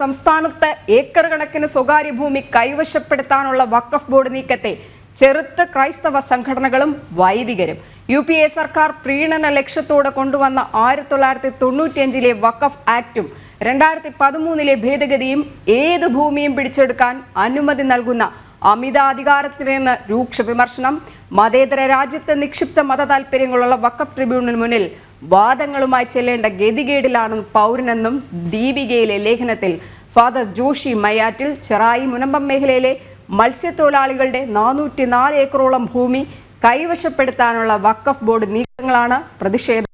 സംസ്ഥാനത്ത് ഏക്കർ കണക്കിന് സ്വകാര്യ ഭൂമി കൈവശപ്പെടുത്താനുള്ള വഖഫ് ബോർഡ് നീക്കത്തെ ചെറുത്ത് ക്രൈസ്തവ സംഘടനകളും വൈദികരും UPA സർക്കാർ പ്രീണന ലക്ഷ്യത്തോടെ കൊണ്ടുവന്ന 1995 വഖഫ് ആക്ടും 2013 ഭേദഗതിയും ഏത് ഭൂമിയും പിടിച്ചെടുക്കാൻ അനുമതി നൽകുന്ന അമിതാധികാരത്തിനെന്ന് രൂക്ഷ വിമർശനം. മതേതര രാജ്യത്തെ നിക്ഷിപ്ത മത താൽപര്യങ്ങളുള്ള വഖഫ് ട്രിബ്യൂണലിന് മുന്നിൽ വാദങ്ങളുമായി ചെല്ലേണ്ട ഗതികേടിലാണ് പൗരനെന്നും ദീപികയിലെ ലേഖനത്തിൽ ഫാദർ ജോഷി മയ്യാറ്റിൽ ചെറായി മുനമ്പം മേഖലയിലെ മത്സ്യത്തൊഴിലാളികളുടെ 404 ഏക്കറോളം ഭൂമി കൈവശപ്പെടുത്താനുള്ള വഖഫ് ബോർഡ് നീക്കങ്ങളാണ് പ്രതിഷേധം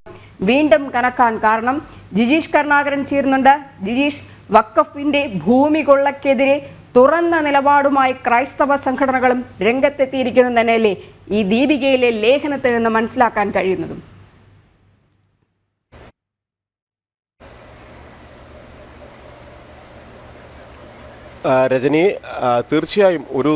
വീണ്ടും കനക്കാൻ കാരണം. ജിജീഷ് കരുണാകരൻ ചേരുന്നുണ്ട്. ജിജീഷ്, വഖഫിന്റെ ഭൂമി കൊള്ളക്കെതിരെ തുറന്ന നിലപാടുമായി ക്രൈസ്തവ സംഘടനകളും രംഗത്തെത്തിയിരിക്കുന്നത് തന്നെയല്ലേ ഈ ദീപികയിലെ ലേഖനത്തിൽ നിന്ന് മനസ്സിലാക്കാൻ കഴിയുന്നതും? രജനി, തീർച്ചയായും ഒരു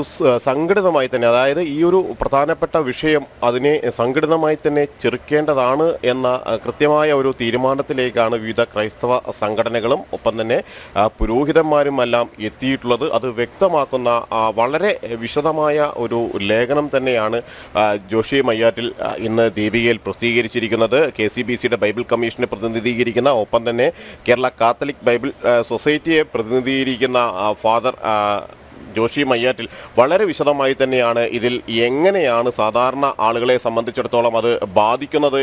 സംഘടിതമായി തന്നെ, അതായത് ഈ ഒരു പ്രധാനപ്പെട്ട വിഷയം അതിനെ സംഘടിതമായി തന്നെ ചെറുക്കേണ്ടതാണ് എന്ന കൃത്യമായ ഒരു തീരുമാനത്തിലേക്കാണ് വിവിധ ക്രൈസ്തവ സംഘടനകളും ഒപ്പം തന്നെ പുരോഹിതന്മാരുമെല്ലാം എത്തിയിട്ടുള്ളത്. അത് വ്യക്തമാക്കുന്ന വളരെ വിശദമായ ഒരു ലേഖനം തന്നെയാണ് ജോഷി മയ്യാറ്റിൽ ഇന്ന് ദീപികയിൽ പ്രസിദ്ധീകരിച്ചിരിക്കുന്നത്. KCBCയുടെ ബൈബിൾ കമ്മീഷനെ പ്രതിനിധീകരിക്കുന്ന ഒപ്പം തന്നെ കേരള കാത്തലിക് ബൈബിൾ സൊസൈറ്റിയെ പ്രതിനിധീകരിക്കുന്ന ഫാദർ ജോഷി മയ്യാറ്റിൽ വളരെ വിശദമായി തന്നെയാണ് ഇതിൽ എങ്ങനെയാണ് സാധാരണ ആളുകളെ സംബന്ധിച്ചിടത്തോളം അത് ബാധിക്കുന്നത്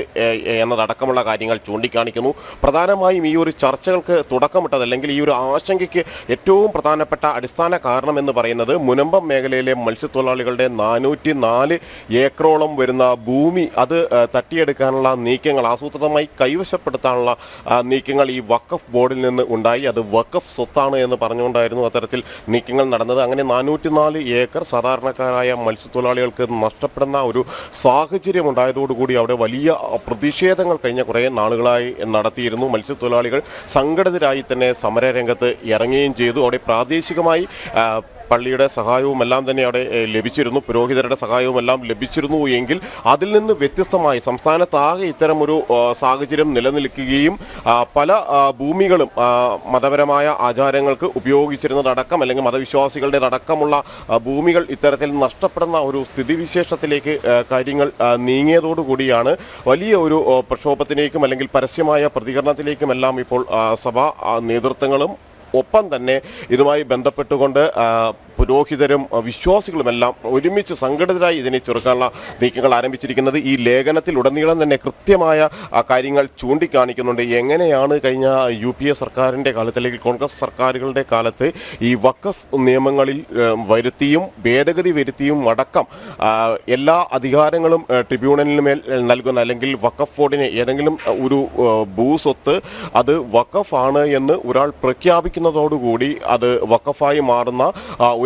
എന്നതടക്കമുള്ള കാര്യങ്ങൾ ചൂണ്ടിക്കാണിക്കുന്നു. പ്രധാനമായും ഈ ഒരു ചർച്ചകൾക്ക് തുടക്കമിട്ടത്, അല്ലെങ്കിൽ ഈ ഒരു ആശങ്കയ്ക്ക് ഏറ്റവും പ്രധാനപ്പെട്ട അടിസ്ഥാന കാരണം എന്ന് പറയുന്നത് മുനമ്പം മേഖലയിലെ മത്സ്യത്തൊഴിലാളികളുടെ 404 ഏക്കറോളം വരുന്ന ഭൂമി അത് തട്ടിയെടുക്കാനുള്ള നീക്കങ്ങൾ, ആസൂത്രിതമായി കൈവശപ്പെടുത്താനുള്ള നീക്കങ്ങൾ ഈ വഖഫ് ബോർഡിൽ നിന്ന് ഉണ്ടായി. അത് വഖഫ് സ്വത്താണ് എന്ന് പറഞ്ഞുകൊണ്ടായിരുന്നു അത്തരത്തിൽ നീക്കങ്ങൾ നടന്നത്. അങ്ങനെ 404 ഏക്കർ സാധാരണക്കാരായ മത്സ്യത്തൊഴിലാളികൾക്ക് നഷ്ടപ്പെടുന്ന ഒരു സാഹചര്യം ഉണ്ടായതോടുകൂടി അവിടെ വലിയ പ്രതിഷേധങ്ങൾ കഴിഞ്ഞ കുറേ നാളുകളായി നടത്തിയിരുന്നു. മത്സ്യത്തൊഴിലാളികൾ സംഘടിതരായി തന്നെ സമരരംഗത്ത് ഇറങ്ങുകയും ചെയ്തു. അവിടെ പ്രാദേശികമായി പള്ളിയുടെ സഹായവും എല്ലാം തന്നെ അവിടെ ലഭിച്ചിരുന്നു, പുരോഹിതരുടെ സഹായവും എല്ലാം ലഭിച്ചിരുന്നു. എങ്കിൽ അതിൽ നിന്ന് വ്യത്യസ്തമായി സംസ്ഥാനത്താകെ ഇത്തരമൊരു സാഹചര്യം നിലനിൽക്കുകയും പല ഭൂമികളും മതപരമായ ആചാരങ്ങൾക്ക് ഉപയോഗിച്ചിരുന്നതടക്കം അല്ലെങ്കിൽ മതവിശ്വാസികളുടെ അടക്കമുള്ള ഭൂമികൾ ഇത്തരത്തിൽ നഷ്ടപ്പെടുന്ന ഒരു സ്ഥിതിവിശേഷത്തിലേക്ക് കാര്യങ്ങൾ നീങ്ങിയതോടുകൂടിയാണ് വലിയ ഒരു പ്രക്ഷോഭത്തിലേക്കും അല്ലെങ്കിൽ പരസ്യമായ പ്രതികരണത്തിലേക്കുമെല്ലാം ഇപ്പോൾ സഭാ നേതൃത്വങ്ങളും ഒപ്പം തന്നെ ഇതുമായി ബന്ധപ്പെട്ടുകൊണ്ട് പുരോഹിതരും വിശ്വാസികളുമെല്ലാം ഒരുമിച്ച് സംഘടിതരായി ഇതിനെ ചെറുക്കാനുള്ള നീക്കങ്ങൾ ആരംഭിച്ചിരിക്കുന്നത്. ഈ ലേഖനത്തിൽ ഉടനീളം തന്നെ കൃത്യമായ കാര്യങ്ങൾ ചൂണ്ടിക്കാണിക്കുന്നുണ്ട്. എങ്ങനെയാണ് കഴിഞ്ഞ UPA സർക്കാരിൻ്റെ കാലത്ത് അല്ലെങ്കിൽ കോൺഗ്രസ് സർക്കാരുകളുടെ കാലത്ത് ഈ വഖഫ് നിയമങ്ങളിൽ വരുത്തിയും ഭേദഗതി വരുത്തിയും അടക്കം എല്ലാ അധികാരങ്ങളും ട്രിബ്യൂണലിന് മേൽ നൽകുന്ന, അല്ലെങ്കിൽ വഖഫ് ബോർഡിനെ ഏതെങ്കിലും ഒരു ഭൂസ്വത്ത് അത് വഖഫാണ് എന്ന് ഒരാൾ പ്രഖ്യാപിക്കുന്നതോടുകൂടി അത് വഖഫായി മാറുന്ന,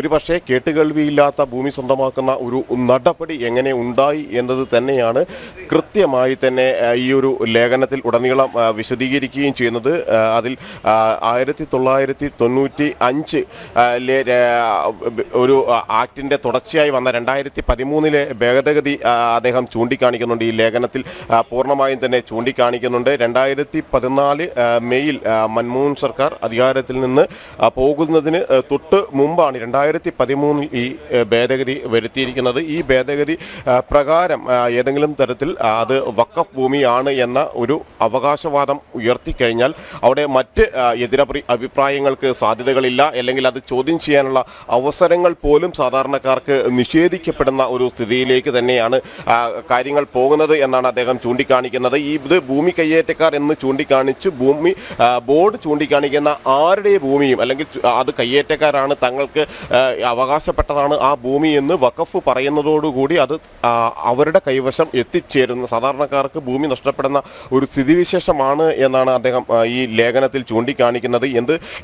ഒരുപക്ഷെ കേട്ടുകേൾവിയില്ലാത്ത ഭൂമി സ്വന്തമാക്കുന്ന ഒരു നടപടി എങ്ങനെ ഉണ്ടായി എന്നത് തന്നെയാണ് കൃത്യമായി തന്നെ ഈ ഒരു ലേഖനത്തിൽ ഉടനീളം വിശദീകരിക്കുകയും ചെയ്യുന്നത്. അതിൽ 1995 ഒരു ആക്ടിൻ്റെ തുടർച്ചയായി വന്ന 2013 ഭേദഗതി അദ്ദേഹം ചൂണ്ടിക്കാണിക്കുന്നുണ്ട്. ഈ ലേഖനത്തിൽ പൂർണ്ണമായും തന്നെ ചൂണ്ടിക്കാണിക്കുന്നുണ്ട്. 2014 മെയ്യിൽ മൻമോഹൻ സർക്കാർ അധികാരത്തിൽ നിന്ന് പോകുന്നതിന് തൊട്ട് മുമ്പാണ് 2013 ഈ ഭേദഗതി വരുത്തിയിരിക്കുന്നത്. ഈ ഭേദഗതി പ്രകാരം ഏതെങ്കിലും തരത്തിൽ അത് വഖഫ് ഭൂമിയാണ് എന്ന ഒരു അവകാശവാദം ഉയർത്തിക്കഴിഞ്ഞാൽ അവിടെ മറ്റ് അഭിപ്രായങ്ങൾക്ക് സാധ്യതകളില്ല, അല്ലെങ്കിൽ അത് ചോദ്യം ചെയ്യാനുള്ള അവസരങ്ങൾ പോലും സാധാരണക്കാർക്ക് നിഷേധിക്കപ്പെടുന്ന ഒരു സ്ഥിതിയിലേക്ക് തന്നെയാണ് കാര്യങ്ങൾ പോകുന്നത് എന്നാണ് അദ്ദേഹം ചൂണ്ടിക്കാണിക്കുന്നത്. ഇത് ഭൂമി കയ്യേറ്റക്കാർ എന്ന് ചൂണ്ടിക്കാണിച്ച് ഭൂമി ബോർഡ് ചൂണ്ടിക്കാണിക്കുന്ന ആരുടെ ഭൂമിയും അല്ലെങ്കിൽ അത് കയ്യേറ്റക്കാരാണ്, തങ്ങൾക്ക് അവകാശപ്പെട്ടതാണ് ആ ഭൂമി എന്ന് വഖഫ് പറയുന്നതോടുകൂടി അത് അവരുടെ കൈവശം എത്തിച്ചേരുന്ന സാധാരണക്കാർക്ക് ഭൂമി നഷ്ടപ്പെടുന്ന ഒരു സ്ഥിതിവിശേഷമാണ് എന്നാണ് അദ്ദേഹം ഈ ലേഖനത്തിൽ ചൂണ്ടിക്കാണിക്കുന്നത്.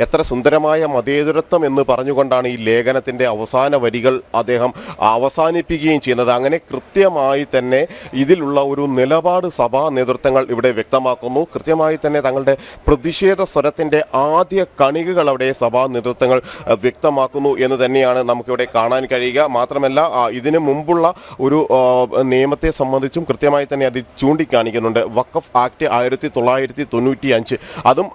എത്ര സുന്ദരമായ മതേതരത്വം എന്ന് പറഞ്ഞുകൊണ്ടാണ് ഈ ലേഖനത്തിൻ്റെ അവസാന വരികൾ അദ്ദേഹം അവസാനിപ്പിക്കുകയും ചെയ്യുന്നത്. അങ്ങനെ കൃത്യമായി തന്നെ ഇതിലുള്ള ഒരു നിലപാട് സഭാ നേതൃത്വങ്ങൾ ഇവിടെ വ്യക്തമാക്കുന്നു. കൃത്യമായി തന്നെ തങ്ങളുടെ പ്രതിഷേധ സ്വരത്തിൻ്റെ ആദ്യ കണികകൾ അവിടെ സഭാ നേതൃത്വങ്ങൾ വ്യക്തമാക്കുന്നു എന്ന് തന്നെയാണ് നമുക്കിവിടെ കാണാൻ കഴിയുക. മാത്രമല്ല ഇതിനു മുമ്പുള്ള ഒരു നിയമത്തെ സംബന്ധിച്ചും കൃത്യമായി തന്നെ അത് ചൂണ്ടിക്കാണിക്കുന്നുണ്ട്. വഖഫ് ആക്ട് 1995, അതും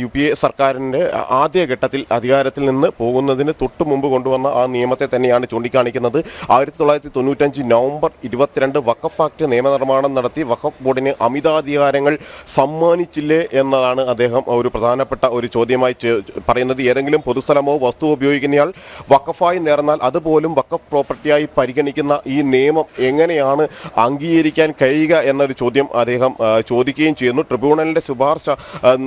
UPA സർക്കാരിൻ്റെ ആദ്യഘട്ടത്തിൽ അധികാരത്തിൽ നിന്ന് പോകുന്നതിന് തൊട്ട് മുമ്പ് കൊണ്ടുവന്ന ആ നിയമത്തെ തന്നെയാണ് ചൂണ്ടിക്കാണിക്കുന്നത്. 1995 നവംബർ 22 വഖഫ് ആക്ട് നിയമനിർമ്മാണം നടത്തി വഖഫ് ബോർഡിന് അമിതാധികാരങ്ങൾ സമ്മാനിച്ചില്ലേ എന്നതാണ് അദ്ദേഹം ഒരു പ്രധാനപ്പെട്ട ഒരു ചോദ്യമായി പറയുന്നത്. ഏതെങ്കിലും പൊതുസ്ഥലമോ വസ്തുവോ ഉപയോഗിക്കുന്നയാൾ വഖഫായി നേർന്നാൽ അതുപോലും വഖഫ് പ്രോപ്പർട്ടിയായി പരിഗണിക്കുന്ന ഈ നിയമം എങ്ങനെയാണ് അംഗീകരിക്കാൻ കഴിയുക എന്നൊരു ചോദ്യം അദ്ദേഹം ചോദിക്കുകയും ചെയ്യുന്നു. ട്രിബ്യൂണലിൻ്റെ ശുപാർശ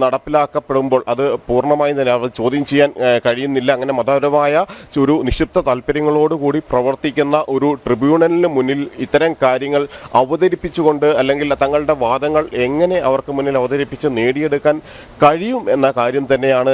നടപ്പിലാക്കപ്പെടുമ്പോൾ അത് പൂർണ്ണമായും തന്നെ അവർ ചോദ്യം ചെയ്യാൻ കഴിയുന്നില്ല. അങ്ങനെ മതപരമായ ഒരു നിക്ഷിപ്ത താല്പര്യങ്ങളോടുകൂടി പ്രവർത്തിക്കുന്ന ഒരു ട്രിബ്യൂണലിന് മുന്നിൽ ഇത്തരം കാര്യങ്ങൾ അവതരിപ്പിച്ചുകൊണ്ട് അല്ലെങ്കിൽ തങ്ങളുടെ വാദങ്ങൾ എങ്ങനെ അവർക്ക് മുന്നിൽ അവതരിപ്പിച്ച് നേടിയെടുക്കാൻ കഴിയും എന്ന കാര്യം തന്നെയാണ്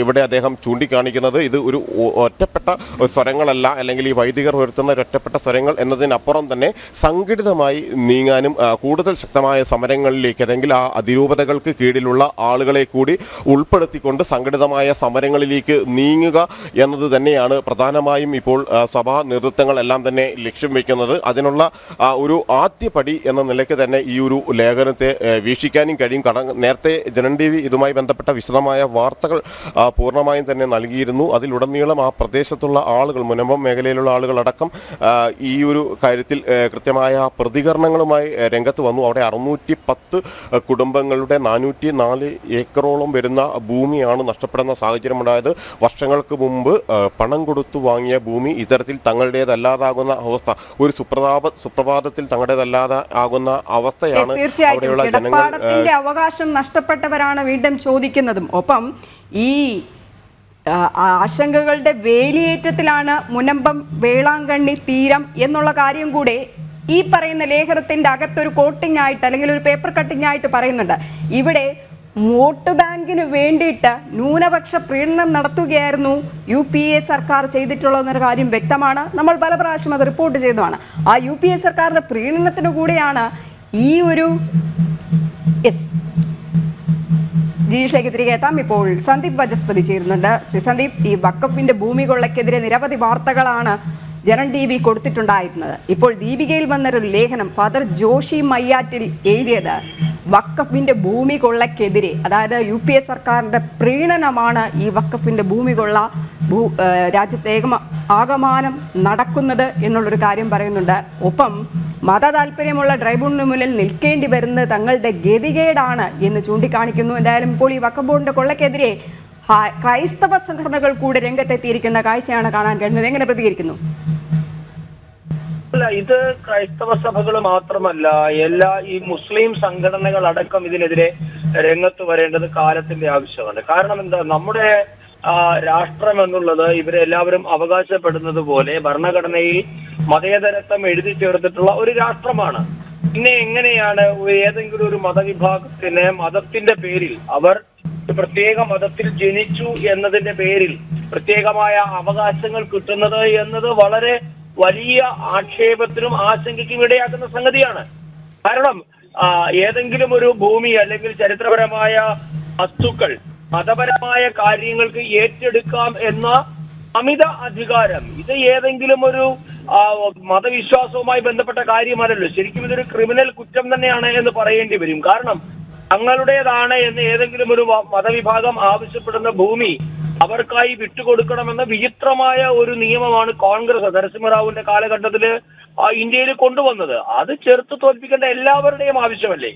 ഇവിടെ അദ്ദേഹം ചൂണ്ടിക്കാണിക്കുന്നത്. ഇത് ഒരു ഒറ്റപ്പെട്ട സ്വരങ്ങളല്ല, അല്ലെങ്കിൽ ഈ വൈദികർ ഉയർത്തുന്ന ഒറ്റപ്പെട്ട സ്വരങ്ങൾ എന്നതിനപ്പുറം തന്നെ സംഘടിതമായി നീങ്ങാനും കൂടുതൽ ശക്തമായ സമരങ്ങളിലേക്ക്, അല്ലെങ്കിൽ ആ അതിരൂപതകൾക്ക് കീഴിലുള്ള ആളുകളെ കൂടി ഉൾപ്പെടുത്തിക്കൊണ്ട് സംഘടിതമായ സമരങ്ങളിലേക്ക് നീങ്ങുക എന്നത് തന്നെയാണ് പ്രധാനമായും ഇപ്പോൾ സഭാ നേതൃത്വങ്ങളെല്ലാം തന്നെ ലക്ഷ്യം വയ്ക്കുന്നത്. അതിനുള്ള ഒരു ആദ്യപടി എന്ന നിലയ്ക്ക് തന്നെ ഈ ഒരു ലേഖനത്തെ വീക്ഷിക്കാനും കഴിയും. കാരണം നേരത്തെ ജനൻ TV ഇതുമായി ബന്ധപ്പെട്ട വിശദമായ വാർത്തകൾ പൂർണ്ണമായും തന്നെ നൽകിയിരുന്നു. അതിലുടനീളം ആ പ്രദേശത്തുള്ള ആളുകൾ, മുനമ്പം മേഖലയിലുള്ള ആളുകളടക്കം ഈ ഒരു കാര്യത്തിൽ കൃത്യമായ പ്രതികരണങ്ങളുമായി രംഗത്ത് വന്നു. അവിടെ 610 കുടുംബങ്ങളുടെ 404 ഏക്കറോളം വരുന്ന ഭൂമിയാണ് നഷ്ടപ്പെടുന്ന സാഹചര്യമുണ്ടായത്. വർഷങ്ങൾക്ക് മുമ്പ് പണം കൊടുത്തു വാങ്ങിയ ഭൂമി ഇത്തരത്തിൽ തങ്ങളുടേതല്ലാതാകുന്ന അവസ്ഥ, ഒരു സുപ്രഭാതത്തിൽ തങ്ങളുടേതല്ലാതെ ആകുന്ന അവസ്ഥയാണ് അവിടെയുള്ള ജനങ്ങൾ. അവകാശം നഷ്ടപ്പെട്ടവരാണ് വീണ്ടും ചോദിക്കുന്നതും. ഒപ്പം ഈ ആശങ്കകളുടെ വേലിയേറ്റത്തിലാണ് മുനമ്പം വേളാങ്കണ്ണി തീരം എന്നുള്ള കാര്യം കൂടെ ഈ പറയുന്ന ലേഖനത്തിന്റെ അകത്തൊരു കോട്ടിംഗ് ആയിട്ട് അല്ലെങ്കിൽ ഒരു പേപ്പർ കട്ടിംഗ് ആയിട്ട് പറയുന്നുണ്ട്. ഇവിടെ വോട്ട് ബാങ്കിന് വേണ്ടിയിട്ട് ന്യൂനപക്ഷ പ്രീണനം നടത്തുകയായിരുന്നു UPA സർക്കാർ ചെയ്തിട്ടുള്ളതെന്നൊരു കാര്യം വ്യക്തമാണ്. നമ്മൾ പല പ്രാവശ്യം അത് റിപ്പോർട്ട് ചെയ്തതാണ്. ആ UPA സർക്കാരിന്റെ പ്രീണനത്തിനു കൂടെയാണ് ഈ ഒരു ജിഷയിലേക്ക് തിരികെ എത്താം. ഇപ്പോൾ സന്ദീപ് വചസ്പതി ചേരുന്നുണ്ട്. ശ്രീ സന്ദീപ്, ഈ വഖഫിന്റെ ഭൂമി കൊള്ളയ്ക്കെതിരെ നിരവധി വാർത്തകളാണ് ജനൻ TV കൊടുത്തിട്ടുണ്ടായിരുന്നത്. ഇപ്പോൾ ദീപികയിൽ വന്നൊരു ലേഖനം ഫാദർ ജോഷി മയ്യാറ്റിൽ എഴുതിയത് വഖഫിന്റെ ഭൂമി കൊള്ളയ്ക്കെതിരെ, അതായത് UPA സർക്കാരിന്റെ പ്രീണനമാണ് ഈ വഖഫിന്റെ ഭൂമി കൊള്ള രാജ്യത്തെ ആകമാനം നടക്കുന്നത് എന്നുള്ളൊരു കാര്യം പറയുന്നുണ്ട്. ഒപ്പം മത താല്പര്യമുള്ള ട്രൈബ്യൂണലിന് മുന്നിൽ നിൽക്കേണ്ടി വരുന്നത് തങ്ങളുടെ ഗതികേടാണ് എന്ന് ചൂണ്ടിക്കാണിക്കുന്നു. എന്തായാലും ഇപ്പോൾ ഈ വഖഫ് ബോർഡിന്റെ കൊള്ളയ്ക്കെതിരെ ക്രൈസ്തവ സംഘടനകൾ കൂടെ രംഗത്തെത്തിയിരിക്കുന്ന കാഴ്ചയാണ് കാണാൻ കഴിയുന്നത്. എങ്ങനെ പ്രതികരിക്കുന്നു? അല്ല, ഇത് ക്രൈസ്തവ സഭകൾ മാത്രമല്ല, എല്ലാ ഈ മുസ്ലിം സംഘടനകൾ അടക്കം ഇതിനെതിരെ രംഗത്ത് വരേണ്ടത് കാലത്തിന്റെ ആവശ്യമാണ്. കാരണം എന്താ, നമ്മുടെ രാഷ്ട്രം എന്നുള്ളത് ഇവരെല്ലാവരും അവകാശപ്പെടുന്നത് പോലെ ഭരണഘടനയിൽ മതേതരത്വം എഴുതി ചേർത്തിട്ടുള്ള ഒരു രാഷ്ട്രമാണ്. പിന്നെ എങ്ങനെയാണ് ഏതെങ്കിലും ഒരു മതവിഭാഗത്തിന് മതത്തിന്റെ പേരിൽ, അവർ പ്രത്യേക മതത്തിൽ ജനിച്ചു എന്നതിന്റെ പേരിൽ പ്രത്യേകമായ അവകാശങ്ങൾ കിട്ടുന്നത് എന്നത് വളരെ വലിയ ആക്ഷേപത്തിനും ആശങ്കയ്ക്കും ഇടയാക്കുന്ന സംഗതിയാണ്. കാരണം ഏതെങ്കിലും ഒരു ഭൂമി അല്ലെങ്കിൽ ചരിത്രപരമായ വസ്തുക്കൾ മതപരമായ കാര്യങ്ങൾക്ക് ഏറ്റെടുക്കാം എന്ന അമിത അധികാരം, ഇത് ഏതെങ്കിലും ഒരു മതവിശ്വാസവുമായി ബന്ധപ്പെട്ട കാര്യമല്ലല്ലോ. ശരിക്കും ഇതൊരു ക്രിമിനൽ കുറ്റം തന്നെയാണ് എന്ന് പറയേണ്ടി വരും. കാരണം തങ്ങളുടേതാണ് എന്ന് ഏതെങ്കിലും ഒരു മതവിഭാഗം ആവശ്യപ്പെടുന്ന ഭൂമി അവർക്കായി വിട്ടുകൊടുക്കണമെന്ന വിചിത്രമായ ഒരു നിയമമാണ് കോൺഗ്രസ് നരസിംഹറാവുവിന്റെ കാലഘട്ടത്തിൽ ഇന്ത്യയിൽ കൊണ്ടുവന്നത്. അത് ചെറുത്ത് തോൽപ്പിക്കേണ്ട എല്ലാവരുടെയും ആവശ്യമല്ലേ?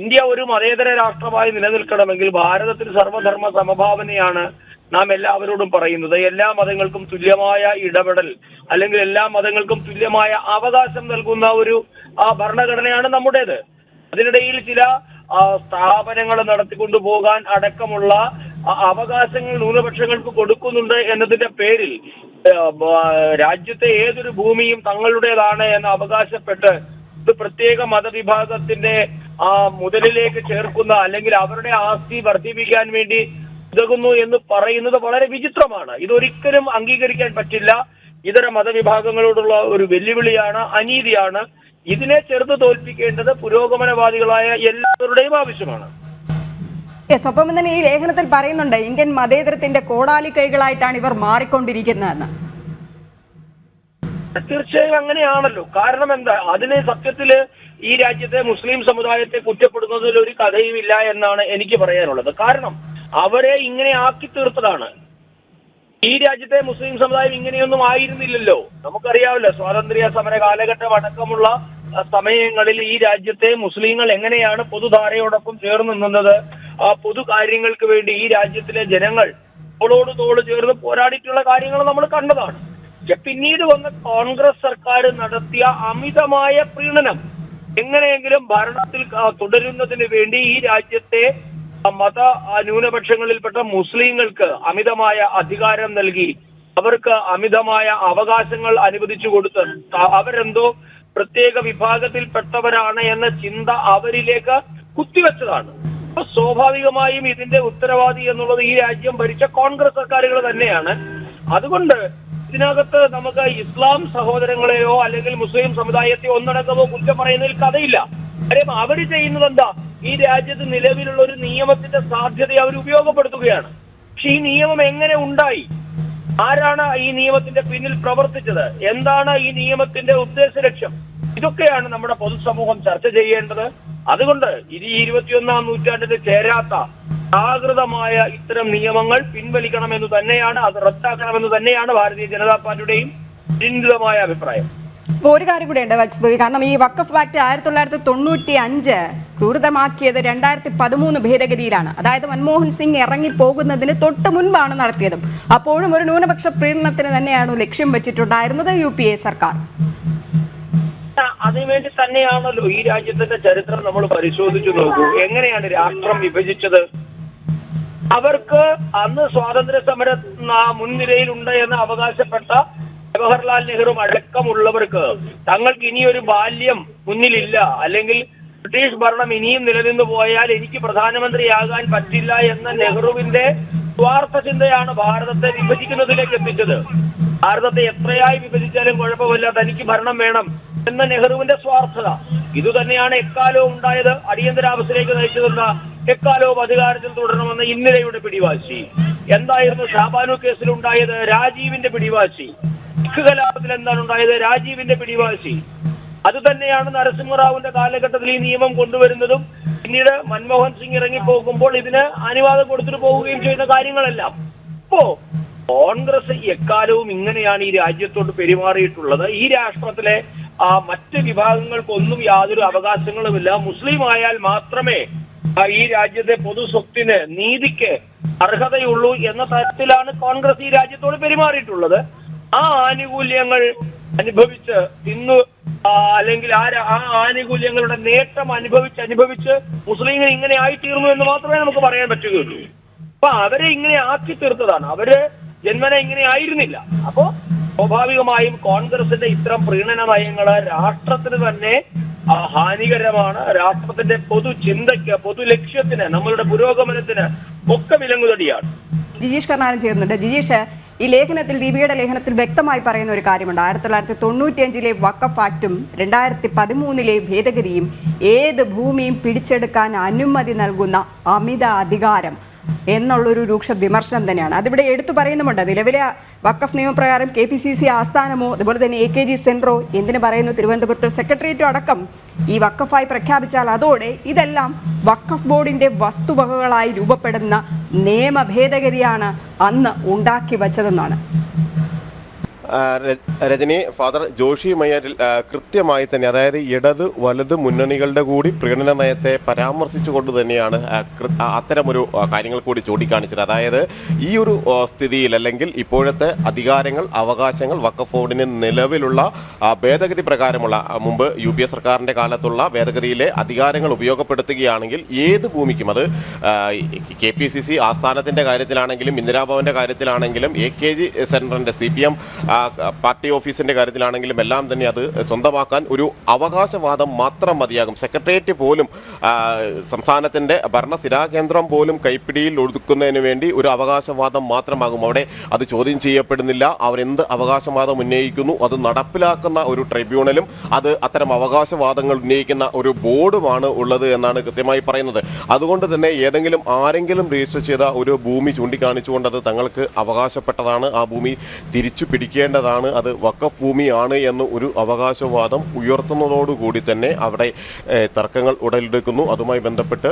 ഇന്ത്യ ഒരു മതേതര രാഷ്ട്രമായി നിലനിൽക്കണമെങ്കിൽ ഭാരതത്തിൽ സർവ്വധർമ്മ സമഭാവനയാണ് നാം എല്ലാവരോടും പറയുന്നത്. എല്ലാ മതങ്ങൾക്കും തുല്യമായ ഇടപെടൽ അല്ലെങ്കിൽ എല്ലാ മതങ്ങൾക്കും തുല്യമായ അവകാശം നൽകുന്ന ഒരു ഭരണഘടനയാണ് നമ്മുടേത്. അതിനിടയിൽ ചില സ്ഥാപനങ്ങൾ നടത്തിക്കൊണ്ടു പോകാൻ അടക്കമുള്ള അവകാശങ്ങൾ ന്യൂനപക്ഷങ്ങൾക്ക് കൊടുക്കുന്നുണ്ട് എന്നതിന്റെ പേരിൽ രാജ്യത്തെ ഏതൊരു ഭൂമിയും തങ്ങളുടേതാണ് എന്ന് അവകാശപ്പെട്ട് ഇത് പ്രത്യേക മതവിഭാഗത്തിന്റെ മുതലിലേക്ക് ചേർക്കുന്ന അല്ലെങ്കിൽ അവരുടെ ആസ്തി വർദ്ധിപ്പിക്കാൻ വേണ്ടി ഉതകുന്നു എന്ന് പറയുന്നത് വളരെ വിചിത്രമാണ്. ഇതൊരിക്കലും അംഗീകരിക്കാൻ പറ്റില്ല. ഇതര മതവിഭാഗങ്ങളോടുള്ള ഒരു വെല്ലുവിളിയാണ്, അനീതിയാണ്. ഇതിനെ ചെറുത്ത് തോൽപ്പിക്കേണ്ടത് പുരോഗമനവാദികളായ എല്ലാവരുടെയും ആവശ്യമാണ്. ഒപ്പം തന്നെ ഈ ലേഖനത്തിൽ പറയുന്നുണ്ട് ഇന്ത്യൻ മതേതരത്തിന്റെ കോടാലി കൈകളായിട്ടാണ് ഇവർ മാറിക്കൊണ്ടിരിക്കുന്നതെന്ന്. തീർച്ചയായും അങ്ങനെയാണല്ലോ. കാരണം എന്താ, അതിന് സത്യത്തില് ഈ രാജ്യത്തെ മുസ്ലിം സമുദായത്തെ കുറ്റപ്പെടുന്നതിൽ ഒരു കഥയുമില്ല എന്നാണ് എനിക്ക് പറയാനുള്ളത്. കാരണം അവരെ ഇങ്ങനെ ആക്കി തീർത്തതാണ്. ഈ രാജ്യത്തെ മുസ്ലിം സമുദായം ഇങ്ങനെയൊന്നും ആയിരുന്നില്ലല്ലോ. നമുക്കറിയാമല്ലോ, സ്വാതന്ത്ര്യ സമര കാലഘട്ടം അടക്കമുള്ള സമയങ്ങളിൽ ഈ രാജ്യത്തെ മുസ്ലിങ്ങൾ എങ്ങനെയാണ് പൊതുധാരയോടൊപ്പം ചേർന്ന് നിന്നത്. ആ പൊതു കാര്യങ്ങൾക്ക് വേണ്ടി ഈ രാജ്യത്തിലെ ജനങ്ങൾ തോളോട് തോള് ചേർന്ന് പോരാടിയിട്ടുള്ള കാര്യങ്ങൾ നമ്മൾ കണ്ടതാണ്. പിന്നീട് വന്ന കോൺഗ്രസ് സർക്കാർ നടത്തിയ അമിതമായ പ്രീണനം എങ്ങനെയെങ്കിലും ഭരണത്തിൽ തുടരുന്നതിന് വേണ്ടി ഈ രാജ്യത്തെ മത ന്യൂനപക്ഷങ്ങളിൽപ്പെട്ട മുസ്ലിങ്ങൾക്ക് അമിതമായ അധികാരം നൽകി, അവർക്ക് അമിതമായ അവകാശങ്ങൾ അനുവദിച്ചു കൊടുത്ത് അവരെന്തോ പ്രത്യേക വിഭാഗത്തിൽപ്പെട്ടവരാണ് എന്ന ചിന്ത അവരിലേക്ക് കുത്തിവെച്ചതാണ്. അപ്പൊ സ്വാഭാവികമായും ഇതിന്റെ ഉത്തരവാദി എന്നുള്ളത് ഈ രാജ്യം ഭരിച്ച കോൺഗ്രസ് സർക്കാരുകൾ തന്നെയാണ്. അതുകൊണ്ട് ഇതിനകത്ത് നമുക്ക് ഇസ്ലാം സഹോദരങ്ങളെയോ അല്ലെങ്കിൽ മുസ്ലിം സമുദായത്തെയോ ഒന്നടങ്കമോ കുറ്റം പറയുന്നതിൽ കഥയില്ല. കാര്യം അവര് ചെയ്യുന്നത് എന്താ, ഈ രാജ്യത്ത് നിലവിലുള്ള ഒരു നിയമത്തിന്റെ സാധ്യത അവർ ഉപയോഗപ്പെടുത്തുകയാണ്. പക്ഷെ ഈ നിയമം എങ്ങനെ ഉണ്ടായി, ആരാണ് ഈ നിയമത്തിന്റെ പിന്നിൽ പ്രവർത്തിച്ചത്, എന്താണ് ഈ നിയമത്തിന്റെ ഉദ്ദേശ ലക്ഷ്യം, ഇതൊക്കെയാണ് നമ്മുടെ പൊതുസമൂഹം ചർച്ച ചെയ്യേണ്ടത്. അതുകൊണ്ട് ഇത് ഈ 21-ാം നൂറ്റാണ്ടിന് ചേരാത്ത ജാഗ്രതമായ ഇത്തരം നിയമങ്ങൾ പിൻവലിക്കണമെന്ന് തന്നെയാണ്, അത് റദ്ദാക്കണമെന്ന് തന്നെയാണ് ഭാരതീയ ജനതാ പാർട്ടിയുടെയും ചിന്തിതമായ അഭിപ്രായം. ഒരു കാര്യം കൂടെ ഉണ്ട് വത്സ്ബി, കാരണം ഈ വഖഫ് ആക്ട് 1995 ക്രൂരതമാക്കിയത് 2013 ഭേദഗതിയിലാണ്. അതായത് മൻമോഹൻ സിംഗ് ഇറങ്ങിപ്പോകുന്നതിന് തൊട്ട് മുൻപാണ് നടത്തിയതും. അപ്പോഴും ഒരു ന്യൂനപക്ഷ പ്രീണനത്തിന് തന്നെയാണ് ലക്ഷ്യം വെച്ചിട്ടുണ്ടായിരുന്നത് UPA സർക്കാർ. അതിനുവേണ്ടി തന്നെയാണല്ലോ ഈ രാജ്യത്തിന്റെ ചരിത്രം നമ്മൾ പരിശോധിച്ചു നോക്കൂ. എങ്ങനെയാണ് രാഷ്ട്രം വിഭജിച്ചത്? അവർക്ക് അന്ന് സ്വാതന്ത്ര്യ സമര മുൻനിരയിലുണ്ട് എന്ന് അവകാശപ്പെട്ട ജവഹർലാൽ നെഹ്റു അടക്കമുള്ളവർക്ക് തങ്ങൾക്ക് ഇനിയൊരു ബാല്യം മുന്നിലില്ല, അല്ലെങ്കിൽ ബ്രിട്ടീഷ് ഭരണം ഇനിയും നിലനിന്നു പോയാൽ എനിക്ക് പ്രധാനമന്ത്രിയാകാൻ പറ്റില്ല എന്ന നെഹ്റുവിന്റെ സ്വാർത്ഥ ചിന്തയാണ് ഭാരതത്തെ വിഭജിക്കുന്നതിലേക്ക് എത്തിച്ചത്. ഭാരതത്തെ എത്രയായി വിഭജിച്ചാലും കുഴപ്പമില്ല, തനിക്ക് ഭരണം വേണം എന്ന നെഹ്റുവിന്റെ സ്വാർത്ഥത. ഇതുതന്നെയാണ് എക്കാലവും ഉണ്ടായത്. അടിയന്തരാവസ്ഥയിലേക്ക് നയിച്ചതെന്ന എക്കാലവും അധികാരത്തിൽ തുടരണമെന്ന ഇന്ദിരയുടെ പിടിവാശി. എന്തായിരുന്നു ഷാബാനു കേസിൽ ഉണ്ടായത്? രാജീവിന്റെ പിടിവാശി. സിഖ് കലാപത്തിൽ എന്താണ് ഉണ്ടായത്? രാജീവിന്റെ പിടിവാശി. അത് തന്നെയാണ് നരസിംഹറാവുവിന്റെ കാലഘട്ടത്തിൽ ഈ നിയമം കൊണ്ടുവരുന്നതും പിന്നീട് മൻമോഹൻ സിംഗ് ഇറങ്ങിപ്പോകുമ്പോൾ ഇതിന് അനുവാദം കൊടുത്തിട്ട് പോവുകയും ചെയ്യുന്ന കാര്യങ്ങളെല്ലാം. അപ്പോ കോൺഗ്രസ് എക്കാലവും ഇങ്ങനെയാണ് ഈ രാജ്യത്തോട് പെരുമാറിയിട്ടുള്ളത്. ഈ രാഷ്ട്രത്തിലെ മറ്റ് വിഭാഗങ്ങൾക്കൊന്നും യാതൊരു അവകാശങ്ങളുമില്ല. മുസ്ലിം ആയാൽ മാത്രമേ ഈ രാജ്യത്തെ പൊതു സ്വത്തിന്, നീതിക്ക് അർഹതയുള്ളൂ എന്ന തരത്തിലാണ് കോൺഗ്രസ് ഈ രാജ്യത്തോട് പെരുമാറിയിട്ടുള്ളത്. ആ ആനുകൂല്യങ്ങൾ അനുഭവിച്ച് ഇന്ന് അല്ലെങ്കിൽ ആ ആനുകൂല്യങ്ങളുടെ നേട്ടം അനുഭവിച്ച് മുസ്ലിങ്ങൾ ഇങ്ങനെ ആയിത്തീർന്നു എന്ന് മാത്രമേ നമുക്ക് പറയാൻ പറ്റുകയുള്ളൂ. അപ്പൊ അവരെ ഇങ്ങനെ ആക്കി തീർത്തതാണ്. അവര് ജന്മന ഇങ്ങനെ ആയിരുന്നില്ല. അപ്പോ സ്വാഭാവികമായും കോൺഗ്രസിന്റെ ഇത്തരം പ്രീണന നയങ്ങള് രാഷ്ട്രത്തിന് തന്നെ ഹാനികരമാണ്. രാഷ്ട്രത്തിന്റെ പൊതു ചിന്തയ്ക്ക്, പൊതു ലക്ഷ്യത്തിന്, നമ്മളുടെ പുരോഗമനത്തിന് ഒക്കെ വിലങ്ങുതടിയാണ്. ജിജീഷ് കർണാടൻ ചേരുന്നുണ്ട്. ജിജീഷ്, ഈ ലേഖനത്തിൽ, ദീപികയുടെ ലേഖനത്തിൽ വ്യക്തമായി പറയുന്ന ഒരു കാര്യമുണ്ട്. 1995 വഖഫ് ആക്ടും 2013 ഭേദഗതിയും ഏത് ഭൂമിയും പിടിച്ചെടുക്കാൻ അനുമതി നൽകുന്ന അമിത അധികാരം എന്നുള്ളൊരു രൂക്ഷ വിമർശനം തന്നെയാണ്. അതിവിടെ എടുത്തു പറയുന്നുമുണ്ട്. നിലവിലെ വഖഫ് നിയമപ്രകാരം KPCC ആസ്ഥാനമോ അതുപോലെ തന്നെ AKG സെന്ററോ, എന്തിനു പറയുന്നു തിരുവനന്തപുരത്ത് സെക്രട്ടേറിയറ്റോ അടക്കം ഈ വഖഫായി പ്രഖ്യാപിച്ചാൽ അതോടെ ഇതെല്ലാം വഖഫ് ബോർഡിന്റെ വസ്തുവകകളായി രൂപപ്പെടുന്ന നിയമ ഭേദഗതിയാണ് അന്ന് ഉണ്ടാക്കി വച്ചതെന്നാണ്. രജനി, ഫാദർ ജോഷി മയ്യാറ്റിൽ കൃത്യമായി തന്നെ, അതായത് ഇടത് വലത് മുന്നണികളുടെ കൂടി പ്രീണന നയത്തെ പരാമർശിച്ചുകൊണ്ട് തന്നെയാണ് അത്തരമൊരു കാര്യങ്ങൾ കൂടി ചൂണ്ടിക്കാണിച്ചത്. അതായത് ഈ ഒരു സ്ഥിതിയിൽ, അല്ലെങ്കിൽ ഇപ്പോഴത്തെ അധികാരങ്ങൾ, അവകാശങ്ങൾ വഖഫ് ബോർഡിന് നിലവിലുള്ള ഭേദഗതി പ്രകാരമുള്ള, മുമ്പ് UPA സർക്കാരിൻ്റെ കാലത്തുള്ള ഭേദഗതിയിലെ അധികാരങ്ങൾ ഉപയോഗപ്പെടുത്തുകയാണെങ്കിൽ ഏത് ഭൂമിക്കും, അത് KPCC ആസ്ഥാനത്തിൻ്റെ കാര്യത്തിലാണെങ്കിലും ഇന്ദിരാഭവൻ്റെ കാര്യത്തിലാണെങ്കിലും AKG സെൻറ്ററിൻ്റെ CPM പാർട്ടി ഓഫീസിന്റെ കാര്യത്തിലാണെങ്കിലും എല്ലാം തന്നെ അത് സ്വന്തമാക്കാൻ ഒരു അവകാശവാദം മാത്രം മതിയാകും. സെക്രട്ടേറിയറ്റ് പോലും, സംസ്ഥാനത്തിന്റെ ഭരണസ്ഥിരാകേന്ദ്രം പോലും കൈപ്പിടിയിൽ ഒതുക്കുന്നതിന് വേണ്ടി ഒരു അവകാശവാദം മാത്രമാകും. അവിടെ അത് ചോദ്യം ചെയ്യപ്പെടുന്നില്ല. അവരെന്ത് അവകാശവാദം ഉന്നയിക്കുന്നു അത് നടപ്പിലാക്കുന്ന ഒരു ട്രിബ്യൂണലും അത് അത്തരം അവകാശവാദങ്ങൾ ഉന്നയിക്കുന്ന ഒരു ബോർഡുമാണ് ഉള്ളത് എന്നാണ് കൃത്യമായി പറയുന്നത്. അതുകൊണ്ട് തന്നെ ആരെങ്കിലും രജിസ്റ്റർ ചെയ്ത ഒരു ഭൂമി ചൂണ്ടിക്കാണിച്ചുകൊണ്ട് അത് തങ്ങൾക്ക് അവകാശപ്പെട്ടതാണ്, ആ ഭൂമി തിരിച്ചു പിടിക്കുക ലഭിക്കേണ്ടതാണ്, അത് വഖഫ് ഭൂമിയാണ് എന്ന് ഒരു അവകാശവാദം ഉയർത്തുന്നതോടുകൂടി തന്നെ അവിടെ തർക്കങ്ങൾ ഉടലെടുക്കുന്നു. അതുമായി ബന്ധപ്പെട്ട്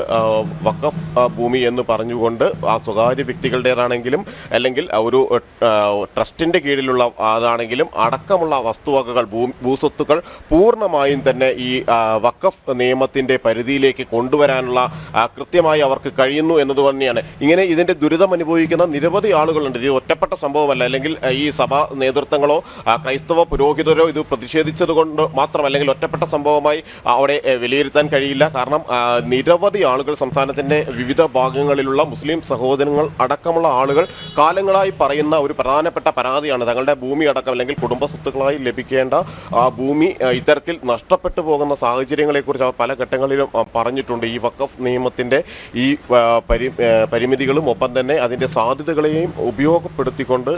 വഖഫ് ഭൂമി എന്ന് പറഞ്ഞുകൊണ്ട് ആ സ്വകാര്യ വ്യക്തികളുടേതാണെങ്കിലും അല്ലെങ്കിൽ ഒരു ട്രസ്റ്റിൻ്റെ കീഴിലുള്ള അതാണെങ്കിലും അടക്കമുള്ള വസ്തുവകകൾ ഭൂസ്വത്തുക്കൾ പൂർണ്ണമായും തന്നെ ഈ വഖഫ് നിയമത്തിൻ്റെ പരിധിയിലേക്ക് കൊണ്ടുവരാനുള്ള കൃത്യമായി അവർക്ക് കഴിയുന്നു എന്നത് തന്നെയാണ്. ഇങ്ങനെ ഇതിൻ്റെ ദുരിതം അനുഭവിക്കുന്ന നിരവധി ആളുകളുണ്ട്. ഇത് ഒറ്റപ്പെട്ട സംഭവമല്ല, അല്ലെങ്കിൽ ഈ സഭാ നേതൃത്വങ്ങളോ ക്രൈസ്തവ പുരോഹിതരോ ഇത് പ്രതിഷേധിച്ചത് കൊണ്ട് മാത്രം അല്ലെങ്കിൽ ഒറ്റപ്പെട്ട സംഭവമായി അവിടെ വിലയിരുത്താൻ കഴിയില്ല. കാരണം നിരവധി ആളുകൾ സംസ്ഥാനത്തിൻ്റെ വിവിധ ഭാഗങ്ങളിലുള്ള മുസ്ലിം സഹോദരങ്ങൾ അടക്കമുള്ള ആളുകൾ കാലങ്ങളായി പറയുന്ന ഒരു പ്രധാനപ്പെട്ട പരാതിയാണ് തങ്ങളുടെ ഭൂമി അടക്കം അല്ലെങ്കിൽ കുടുംബ സ്വത്തുക്കളായി ലഭിക്കേണ്ട ഭൂമി ഇത്തരത്തിൽ നഷ്ടപ്പെട്ടു പോകുന്ന സാഹചര്യങ്ങളെക്കുറിച്ച് അവർ പല ഘട്ടങ്ങളിലും പറഞ്ഞിട്ടുണ്ട്. ഈ വഖഫ് നിയമത്തിൻ്റെ ഈ പരിമിതികളും ഒപ്പം തന്നെ അതിൻ്റെ സാധ്യതകളെയും ഉപയോഗപ്പെടുത്തിക്കൊണ്ട്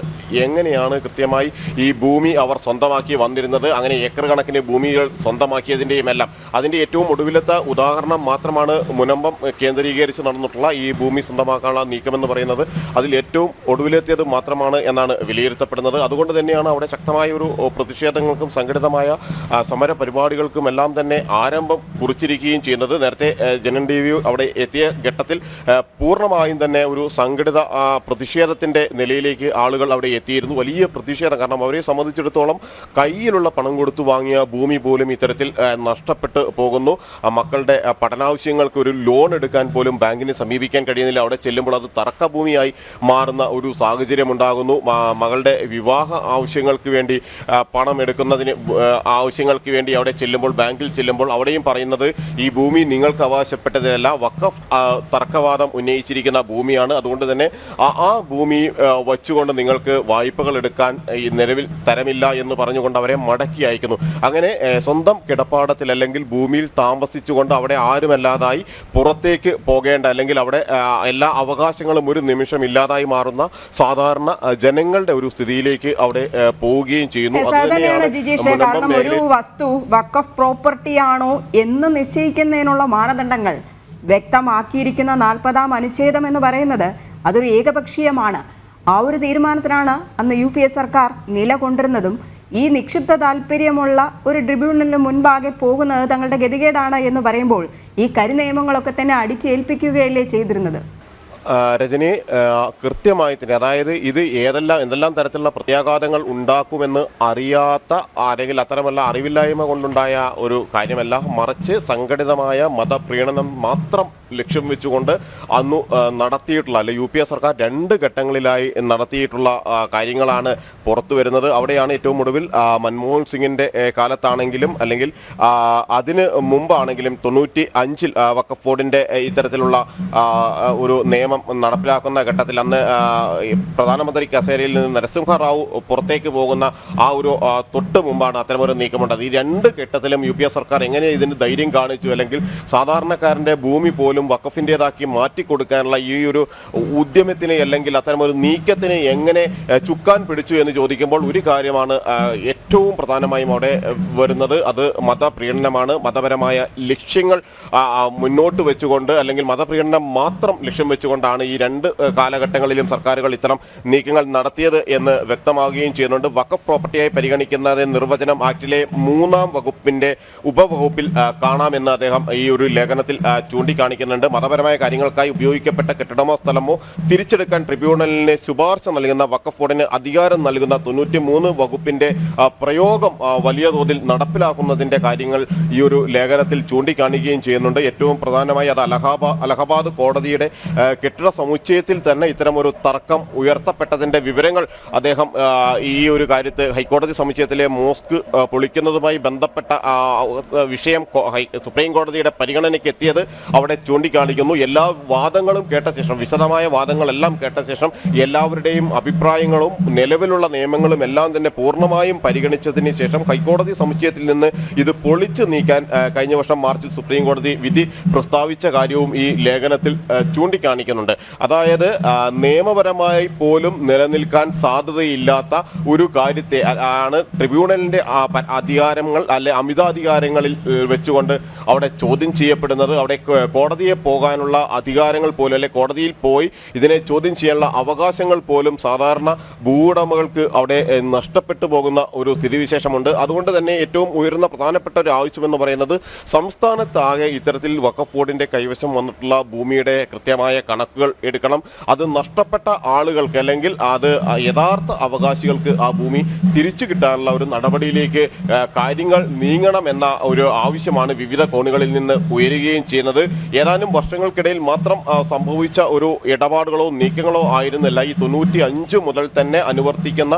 എങ്ങനെയാണ് കൃത്യമായി ഈ ഭൂമി അവർ സ്വന്തമാക്കി വന്നിരുന്നത്, അങ്ങനെ ഏക്കർ കണക്കിന് ഭൂമികൾ സ്വന്തമാക്കിയതിൻ്റെയും എല്ലാം അതിൻ്റെ ഏറ്റവും ഒടുവിലത്തെ ഉദാഹരണം മാത്രമാണ് മുനമ്പം കേന്ദ്രീകരിച്ച് നടന്നിട്ടുള്ള ഈ ഭൂമി സ്വന്തമാക്കാനുള്ള നീക്കമെന്ന് പറയുന്നത്. അതിൽ ഏറ്റവും ഒടുവിലെത്തിയത് മാത്രമാണ് എന്നാണ് വിലയിരുത്തപ്പെടുന്നത്. അതുകൊണ്ട് തന്നെയാണ് അവിടെ ശക്തമായ ഒരു പ്രതിഷേധങ്ങൾക്കും സംഘടിതമായ സമര പരിപാടികൾക്കും എല്ലാം തന്നെ ആരംഭം കുറിച്ചിരിക്കുകയും ചെയ്യുന്നത്. നേരത്തെ ജനൻ ടി വി അവിടെ എത്തിയ ഘട്ടത്തിൽ പൂർണ്ണമായും തന്നെ ഒരു സംഘടിത പ്രതിഷേധത്തിൻ്റെ നിലയിലേക്ക് ആളുകൾ അവിടെ എത്തിയിരുന്നു. വലിയ പ്രതിഷേധം, കാരണം അവരെ സംബന്ധിച്ചിടത്തോളം കയ്യിലുള്ള പണം കൊടുത്തു വാങ്ങിയ ഭൂമി പോലും ഇത്തരത്തിൽ നഷ്ടപ്പെട്ട് പോകുന്നു. മക്കളുടെ പഠനാവശ്യങ്ങൾക്ക് ഒരു ലോൺ എടുക്കാൻ പോലും ബാങ്കിനെ സമീപിക്കാൻ കഴിയുന്നില്ല. അവിടെ ചെല്ലുമ്പോൾ അത് തർക്ക ഭൂമിയായി മാറുന്ന ഒരു സാഹചര്യം ഉണ്ടാകുന്നു. മകളുടെ വിവാഹ ആവശ്യങ്ങൾക്ക് വേണ്ടി പണം എടുക്കുന്നതിന് ആവശ്യങ്ങൾക്ക് വേണ്ടി അവിടെ ചെല്ലുമ്പോൾ, ബാങ്കിൽ ചെല്ലുമ്പോൾ അവിടെയും പറയുന്നത് ഈ ഭൂമി നിങ്ങൾക്ക് അവകാശപ്പെട്ടതല്ല, വഖഫ് തർക്കവാദം ഉന്നയിച്ചിരിക്കുന്ന ഭൂമിയാണ്. അതുകൊണ്ട് തന്നെ ആ ഭൂമി വച്ചുകൊണ്ട് നിങ്ങൾക്ക് വായ്പകൾ എടുക്കാൻ ഈ നിലവിൽ തരമില്ല എന്ന് പറഞ്ഞുകൊണ്ട് അവരെ മടക്കി അയക്കുന്നു. അങ്ങനെ സ്വന്തം കിടപ്പാടത്തിൽ അല്ലെങ്കിൽ ഭൂമിയിൽ താമസിച്ചുകൊണ്ട് അവിടെ ആരുമല്ലാതായി പുറത്തേക്ക് പോകേണ്ട അല്ലെങ്കിൽ അവിടെ എല്ലാ അവകാശങ്ങളും ഒരു നിമിഷം ഇല്ലാതായി മാറുന്ന സാധാരണ ജനങ്ങളുടെ ഒരു സ്ഥിതിയിലേക്ക് അവിടെ പോവുകയും ചെയ്യുന്നു. കാരണം ഒരു വസ്തു വഖഫ് പ്രോപ്പർട്ടി ആണോ എന്ന് നിശ്ചയിക്കുന്നതിനുള്ള മാനദണ്ഡങ്ങൾ വ്യക്തമാക്കിയിരിക്കുന്ന 40-ാം അനുച്ഛേദം എന്ന് പറയുന്നത് അതൊരു ഏകപക്ഷീയമാണ്. ആ ഒരു തീരുമാനത്തിനാണ് അന്ന് UPA സർക്കാർ നിലകൊണ്ടിരുന്നതും. ഈ നിക്ഷിപ്ത താല്പര്യമുള്ള ഒരു ട്രിബ്യൂണലിന് മുൻപാകെ പോകുന്നത് തങ്ങളുടെ ഗതികേടാണ് എന്ന് പറയുമ്പോൾ ഈ കരിനിയമങ്ങളൊക്കെ തന്നെ അടിച്ചേൽപ്പിക്കുകയല്ലേ ചെയ്തിരുന്നത്? രജനി, കൃത്യമായി തന്നെ, അതായത് ഇത് എന്തെല്ലാം തരത്തിലുള്ള പ്രത്യാഘാതങ്ങൾ ഉണ്ടാക്കുമെന്ന് അറിയാത്ത അല്ലെങ്കിൽ അത്തരമല്ല അറിവില്ലായ്മ കൊണ്ടുണ്ടായ ഒരു കാര്യമല്ല, മറിച്ച് സംഘടിതമായ മതപ്രീണനം മാത്രം ലക്ഷ്യം വെച്ചുകൊണ്ട് അന്നു നടത്തിയിട്ടുള്ള അല്ലെ UPA സർക്കാർ 2 ഘട്ടങ്ങളിലായി നടത്തിയിട്ടുള്ള കാര്യങ്ങളാണ് പുറത്തു വരുന്നത്. അവിടെയാണ് ഏറ്റവും ഒടുവിൽ മൻമോഹൻ സിംഗിൻ്റെ കാലത്താണെങ്കിലും അല്ലെങ്കിൽ അതിന് മുമ്പാണെങ്കിലും 95-ൽ വഖഫ് ബോർഡിൻ്റെ ഇത്തരത്തിലുള്ള ഒരു നിയമം നടപ്പിലാക്കുന്ന ഘട്ടത്തിൽ അന്ന് പ്രധാനമന്ത്രി കസേരയിൽ നിന്ന് നരസിംഹ റാവു പുറത്തേക്ക് പോകുന്ന ആ ഒരു തൊട്ട് മുമ്പാണ് അത്തരമൊരു നീക്കമുണ്ടായത്. ഈ 2 ഘട്ടത്തിലും UPA സർക്കാർ എങ്ങനെ ഇതിന് ധൈര്യം കാണിച്ചു, അല്ലെങ്കിൽ സാധാരണക്കാരൻ്റെ ഭൂമി പോലും വഖഫിൻ്റെതാക്കി മാറ്റിക്കൊടുക്കാനുള്ള ഈ ഒരു ഉദ്യമത്തിന് അല്ലെങ്കിൽ അത്തരമൊരു നീക്കത്തിന് എങ്ങനെ ചുക്കാൻ പിടിച്ചു എന്ന് ചോദിക്കുമ്പോൾ ഒരു കാര്യമാണ് ഏറ്റവും പ്രധാനമായും അവിടെ വരുന്നത്, അത് മതപ്രീണനമാണ്. മതപരമായ ലക്ഷ്യങ്ങൾ മുന്നോട്ട് വെച്ചുകൊണ്ട് അല്ലെങ്കിൽ മതപ്രീണനം മാത്രം ലക്ഷ്യം വെച്ചുകൊണ്ടാണ് ഈ 2 കാലഘട്ടങ്ങളിലും സർക്കാരുകൾ ഇത്തരം നീക്കങ്ങൾ നടത്തിയത് എന്ന് വ്യക്തമാവുകയും ചെയ്യുന്നുണ്ട്. വഖഫ് പ്രോപ്പർട്ടിയായി പരിഗണിക്കുന്നത് നിർവചനം ആക്ടിലെ 3-ാം വകുപ്പിൻ്റെ ഉപവകുപ്പിൽ കാണാമെന്ന് അദ്ദേഹം ഈ ഒരു ലേഖനത്തിൽ ചൂണ്ടിക്കാണിക്കുന്നുണ്ട്. മതപരമായ കാര്യങ്ങൾക്കായി ഉപയോഗിക്കപ്പെട്ട കെട്ടിടമോ സ്ഥലമോ തിരിച്ചെടുക്കാൻ ട്രിബ്യൂണലിന് ശുപാർശ നൽകുന്ന വഖഫ് ബോർഡിന് അധികാരം നൽകുന്ന 93 വകുപ്പിന്റെ പ്രയോഗം വലിയ തോതിൽ നടപ്പിലാക്കുന്നതിന്റെ കാര്യങ്ങൾ ഈ ഒരു ലേഖനത്തിൽ ചൂണ്ടിക്കാണിക്കുകയും ചെയ്യുന്നുണ്ട്. ഏറ്റവും പ്രധാനമായി അത് അലഹബാദ് കോടതിയുടെ കെട്ടിട സമുച്ചയത്തിൽ തന്നെ ഇത്തരമൊരു തർക്കം ഉയർത്തപ്പെട്ടതിന്റെ വിവരങ്ങൾ അദ്ദേഹം ഈ ഒരു കാര്യത്തിൽ ഹൈക്കോടതി സമുച്ചയത്തിലെ മോസ്ക് പൊളിക്കുന്നതുമായി ബന്ധപ്പെട്ട വിഷയം സുപ്രീം കോടതിയുടെ പരിഗണനയ്ക്ക് എത്തിയത് അവിടെ ചൂണ്ടിക്കാണിക്കുന്നു. എല്ലാ വാദങ്ങളും കേട്ട ശേഷം, വിശദമായ വാദങ്ങളെല്ലാം കേട്ട ശേഷം എല്ലാവരുടെയും അഭിപ്രായങ്ങളും നിലവിലുള്ള നിയമങ്ങളും എല്ലാം തന്നെ പൂർണ്ണമായും പരിഗണിച്ചതിന് ശേഷം ഹൈക്കോടതി സമുച്ചയത്തിൽ നിന്ന് ഇത് പൊളിച്ചു നീക്കാൻ കഴിഞ്ഞ വർഷം മാർച്ചിൽ സുപ്രീം കോടതി വിധി പ്രസ്താവിച്ച കാര്യവും ഈ ലേഖനത്തിൽ ചൂണ്ടിക്കാണിക്കുന്നുണ്ട്. അതായത് നിയമപരമായി പോലും നിലനിൽക്കാൻ സാധ്യതയില്ലാത്ത ഒരു കാര്യത്തെ ആണ് ട്രിബ്യൂണലിന്റെ അധികാരങ്ങൾ അല്ലെ അമിതാധികാരങ്ങളിൽ വെച്ചുകൊണ്ട് അവിടെ ചോദ്യം ചെയ്യപ്പെടുന്നത്. അവിടെ കോടതി കോടതിയെ പോകാനുള്ള അധികാരങ്ങൾ പോലും, അല്ലെ കോടതിയിൽ പോയി ഇതിനെ ചോദ്യം ചെയ്യാനുള്ള അവകാശങ്ങൾ പോലും സാധാരണ ഭൂവുടമകൾക്ക് അവിടെ നഷ്ടപ്പെട്ടു പോകുന്ന ഒരു സ്ഥിതിവിശേഷമുണ്ട്. അതുകൊണ്ട് തന്നെ ഏറ്റവും ഉയർന്ന പ്രധാനപ്പെട്ട ഒരു ആവശ്യമെന്ന് പറയുന്നത് സംസ്ഥാനത്താകെ ഇത്തരത്തിൽ വഖഫ് ബോർഡിന്റെ കൈവശം വന്നിട്ടുള്ള ഭൂമിയുടെ കൃത്യമായ കണക്കുകൾ എടുക്കണം. അത് നഷ്ടപ്പെട്ട ആളുകൾക്ക് അല്ലെങ്കിൽ അത് യഥാർത്ഥ അവകാശികൾക്ക് ആ ഭൂമി തിരിച്ചു കിട്ടാനുള്ള ഒരു നടപടിയിലേക്ക് കാര്യങ്ങൾ നീങ്ങണം എന്ന ഒരു ആവശ്യമാണ് വിവിധ കോണുകളിൽ നിന്ന് ഉയരുകയും ചെയ്യുന്നത്. ഏതാനും വർഷങ്ങൾക്കിടയിൽ മാത്രം സംഭവിച്ച ഒരു ഇടപാടുകളോ നീക്കങ്ങളോ ആയിരുന്നില്ല ഈ 95 മുതൽ തന്നെ അനുവർത്തിക്കുന്ന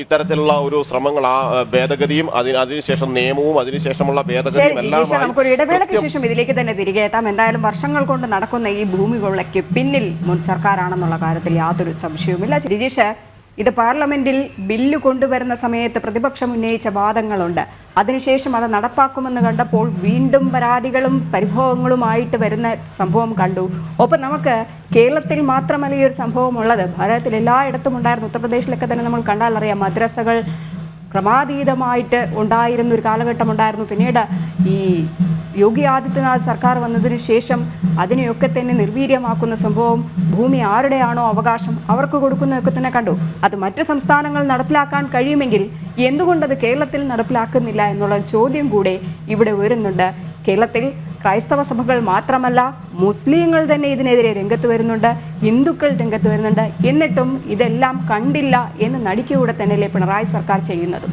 ഇത്തരത്തിലുള്ള ഒരു ശ്രമങ്ങൾ. ആ ഭേദഗതിയും അതിനുശേഷം നിയമവും അതിനുശേഷമുള്ള ഭേദഗതിയും എല്ലാം നമുക്കൊരു ഇടവേളയ്ക്ക് ശേഷം ഇതിലേക്ക് തന്നെ തിരികെ എത്താം. എന്തായാലും വർഷങ്ങൾ കൊണ്ട് നടക്കുന്ന ഈ ഭൂമി കൊള്ളയ്ക്ക് പിന്നിൽ മുൻ സർക്കാരാണെന്നുള്ള കാര്യത്തിൽ യാതൊരു സംശയവുമില്ല. രജീഷ്, ഇത് പാർലമെന്റിൽ ബില്ല് കൊണ്ടുവരുന്ന സമയത്ത് പ്രതിപക്ഷം ഉന്നയിച്ച വാദങ്ങളുണ്ട്. അതിനുശേഷം അത് നടപ്പാക്കുമെന്ന് കണ്ടപ്പോൾ വീണ്ടും പരാതികളും പരിഭവങ്ങളുമായിട്ട് വരുന്ന സംഭവം കണ്ടു. ഒപ്പം നമുക്ക് കേരളത്തിൽ മാത്രമല്ല ഈ ഒരു സംഭവം ഉള്ളത്, ഭാരതത്തിൽ എല്ലായിടത്തും ഉണ്ടായിരുന്നു. ഉത്തർപ്രദേശിലൊക്കെ തന്നെ നമ്മൾ കണ്ടാൽ അറിയാം, മദ്രസകൾ ക്രമാതീതമായിട്ട് ഉണ്ടായിരുന്ന ഒരു കാലഘട്ടം ഉണ്ടായിരുന്നു. പിന്നീട് ഈ യോഗി ആദിത്യനാഥ് സർക്കാർ വന്നതിന് ശേഷം അതിനെയൊക്കെ തന്നെ നിർവീര്യമാക്കുന്ന സംഭവം, ഭൂമി ആരുടെയാണോ അവകാശം അവർക്ക് കൊടുക്കുന്നതൊക്കെ തന്നെ കണ്ടു. അത് മറ്റ് സംസ്ഥാനങ്ങൾ നടപ്പിലാക്കാൻ കഴിയുമെങ്കിൽ എന്തുകൊണ്ടത് കേരളത്തിൽ നടപ്പിലാക്കുന്നില്ല എന്നുള്ള ചോദ്യം കൂടെ ഇവിടെ ഉയരുന്നുണ്ട്. കേരളത്തിൽ ക്രൈസ്തവ സഭകൾ മാത്രമല്ല മുസ്ലിങ്ങൾ തന്നെ ഇതിനെതിരെ രംഗത്ത് വരുന്നുണ്ട്, ഹിന്ദുക്കൾ രംഗത്ത് വരുന്നുണ്ട്. എന്നിട്ടും ഇതെല്ലാം കണ്ടില്ല എന്ന് നടിക്കൂടെ തന്നെയല്ലേ പിണറായി സർക്കാർ ചെയ്യുന്നത്?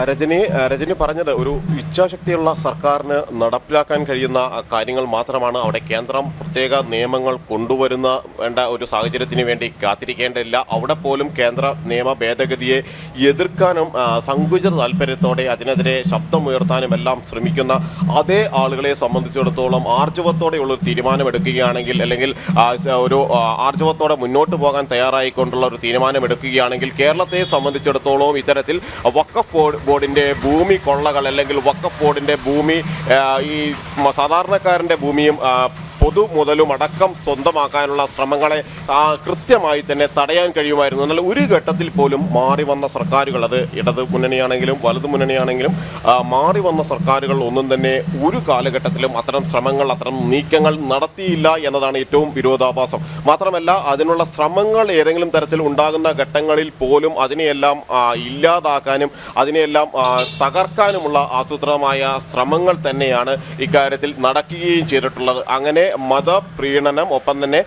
രജനി പറഞ്ഞത് ഒരു ഇച്ഛാശക്തിയുള്ള സർക്കാരിന് നടപ്പിലാക്കാൻ കഴിയുന്ന കാര്യങ്ങൾ മാത്രമാണ്. അവിടെ കേന്ദ്രം പ്രത്യേക നിയമങ്ങൾ കൊണ്ടുവരുന്ന വേണ്ട ഒരു സാഹചര്യത്തിന് വേണ്ടി കാത്തിരിക്കേണ്ടതില്ല. അവിടെ പോലും കേന്ദ്ര നിയമ ഭേദഗതിയെ എതിർക്കാനും സങ്കുചിത താല്പര്യത്തോടെ അതിനെതിരെ ശബ്ദമുയർത്താനും എല്ലാം ശ്രമിക്കുന്ന അതേ ആളുകളെ സംബന്ധിച്ചിടത്തോളം ആർജവത്തോടെയുള്ള ഒരു തീരുമാനമെടുക്കുകയാണെങ്കിൽ, അല്ലെങ്കിൽ ഒരു ആർജവത്തോടെ മുന്നോട്ട് പോകാൻ തയ്യാറായിക്കൊണ്ടുള്ള ഒരു തീരുമാനമെടുക്കുകയാണെങ്കിൽ കേരളത്തെ സംബന്ധിച്ചിടത്തോളം ഇത്തരത്തിൽ വഖഫ് ബോർഡിന്റെ ഭൂമി കൊള്ളകൾ അല്ലെങ്കിൽ വഖഫ് ബോർഡിന്റെ ഭൂമി ഈ സാധാരണക്കാരന്റെ ഭൂമിയും പൊതു മുതലും അടക്കം സ്വന്തമാക്കാനുള്ള ശ്രമങ്ങളെ കൃത്യമായി തന്നെ തടയാൻ കഴിയുമായിരുന്നു. എന്നാൽ ഒരു ഘട്ടത്തിൽ പോലും മാറി വന്ന സർക്കാരുകൾ, അത് ഇടത് മുന്നണിയാണെങ്കിലും വലതു മുന്നണിയാണെങ്കിലും മാറി വന്ന സർക്കാരുകൾ ഒന്നും തന്നെ ഒരു കാലഘട്ടത്തിലും അത്തരം ശ്രമങ്ങൾ, അത്തരം നീക്കങ്ങൾ നടത്തിയില്ല എന്നതാണ് ഏറ്റവും വിരോധാഭാസം. മാത്രമല്ല അതിനുള്ള ശ്രമങ്ങൾ ഏതെങ്കിലും തരത്തിൽ ഉണ്ടാകുന്ന ഘട്ടങ്ങളിൽ പോലും അതിനെയെല്ലാം ഇല്ലാതാക്കാനും അതിനെയെല്ലാം തകർക്കാനുമുള്ള ആസൂത്രിതമായ ശ്രമങ്ങൾ തന്നെയാണ് ഇക്കാര്യത്തിൽ നടക്കുകയും ചെയ്തിട്ടുള്ളത്. അങ്ങനെ മതപ്രീണനം, ഒപ്പം തന്നെ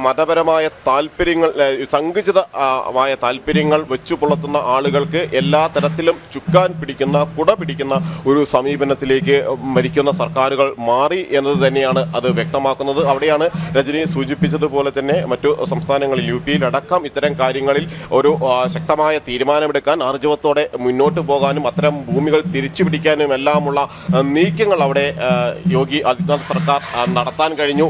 മതപരമായ താല്പര്യങ്ങൾ, സങ്കുചിതമായ താല്പര്യങ്ങൾ വെച്ചു പുലർത്തുന്ന ആളുകൾക്ക് എല്ലാ തരത്തിലും ചുക്കാൻ പിടിക്കുന്ന, കുട പിടിക്കുന്ന ഒരു സമീപനത്തിലേക്ക് ഭരിക്കുന്ന സർക്കാരുകൾ മാറി എന്നത് തന്നെയാണ് അത് വ്യക്തമാക്കുന്നത്. അവിടെയാണ് രജനി സൂചിപ്പിച്ചതുപോലെ തന്നെ മറ്റു സംസ്ഥാനങ്ങളിൽ, UP-യിലടക്കം ഇത്തരം കാര്യങ്ങളിൽ ഒരു ശക്തമായ തീരുമാനമെടുക്കാൻ, ആർജവത്തോടെ മുന്നോട്ട് പോകാനും അത്തരം ഭൂമികൾ തിരിച്ചു പിടിക്കാനും എല്ലാമുള്ള നീക്കങ്ങൾ അവിടെ യോഗി ആദിത്യനാഥ് സർക്കാർ നടത്താൻ കഴിഞ്ഞു.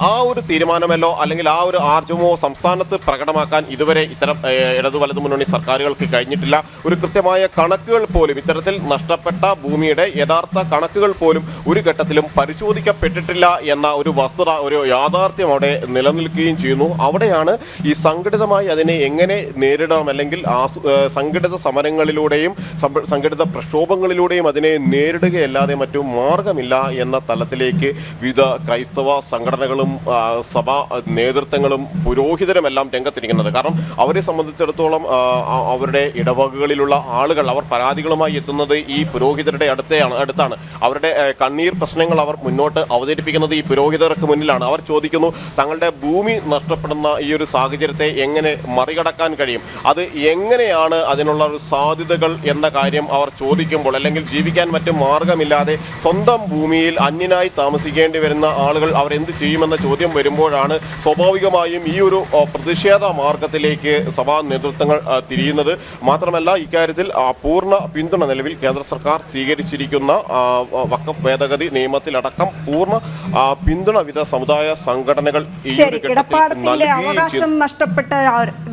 ആ ഒരു തീരുമാനമല്ലോ അല്ലെങ്കിൽ ആ ഒരു ആർജവമോ സംസ്ഥാനത്ത് പ്രകടമാക്കാൻ ഇതുവരെ ഇത്തരം ഇടതു വലതു മുന്നണി സർക്കാരുകൾക്ക് കഴിഞ്ഞിട്ടില്ല. ഒരു കൃത്യമായ കണക്കുകൾ പോലും, ഇത്തരത്തിൽ നഷ്ടപ്പെട്ട ഭൂമിയുടെ യഥാർത്ഥ കണക്കുകൾ പോലും ഒരു ഘട്ടത്തിലും പരിശോധിക്കപ്പെട്ടിട്ടില്ല എന്ന ഒരു വസ്തുത, ഒരു യാഥാർത്ഥ്യം അവിടെ നിലനിൽക്കുകയും ചെയ്യുന്നു. അവിടെയാണ് ഈ സംഘടിതമായി അതിനെ എങ്ങനെ നേരിടണം, അല്ലെങ്കിൽ സംഘടിത സമരങ്ങളിലൂടെയും സംഘടിത പ്രക്ഷോഭങ്ങളിലൂടെയും അതിനെ നേരിടുകയല്ലാതെ മറ്റു മാർഗമില്ല എന്ന തലത്തിലേക്ക് വിവിധ ക്രൈസ്തവ സംഘടനകളും സഭാ നേതൃത്വങ്ങളും പുരോഹിതരുമെല്ലാം രംഗത്തിരിക്കുന്നത്. കാരണം അവരെ സംബന്ധിച്ചിടത്തോളം അവരുടെ ഇടവകകളിലുള്ള ആളുകൾ, അവർ പരാതികളുമായി എത്തുന്നത് ഈ പുരോഹിതരുടെ അടുത്താണ്. അവരുടെ കണ്ണീർ പ്രശ്നങ്ങൾ അവർ മുന്നോട്ട് അവതരിപ്പിക്കുന്നത് ഈ പുരോഹിതർക്ക് മുന്നിലാണ്. അവർ ചോദിക്കുന്നു, തങ്ങളുടെ ഭൂമി നഷ്ടപ്പെടുന്ന ഈ ഒരു സാഹചര്യത്തെ എങ്ങനെ മറികടക്കാൻ കഴിയും, അത് എങ്ങനെയാണ് അതിനുള്ള ഒരു സാധ്യതകൾ എന്ന കാര്യം അവർ ചോദിക്കുമ്പോൾ, അല്ലെങ്കിൽ ജീവിക്കാൻ മറ്റു മാർഗമില്ലാതെ സ്വന്തം ഭൂമിയിൽ അന്യനായി താമസിക്കേണ്ടി വരുന്ന ആളുകൾ അവർ എന്ത് ചെയ്യുമെന്ന ചോദ്യം വരുമ്പോഴാണ് സ്വാഭാവികമായും ഈ ഒരു പ്രതിഷേധ മാർഗത്തിലേക്ക് സഭാ നേതൃത്വങ്ങൾ തിരിയുന്നത്. മാത്രമല്ല ഇക്കാര്യത്തിൽ പൂർണ്ണ പിന്തുണ നിലവിൽ കേന്ദ്ര സർക്കാർ സ്വീകരിച്ചിരിക്കുന്ന വഖഫ് ഭേദഗതി നിയമത്തിലടക്കം പൂർണ്ണ പിന്തുണ വിവിധ സമുദായ സംഘടനകൾ അവകാശം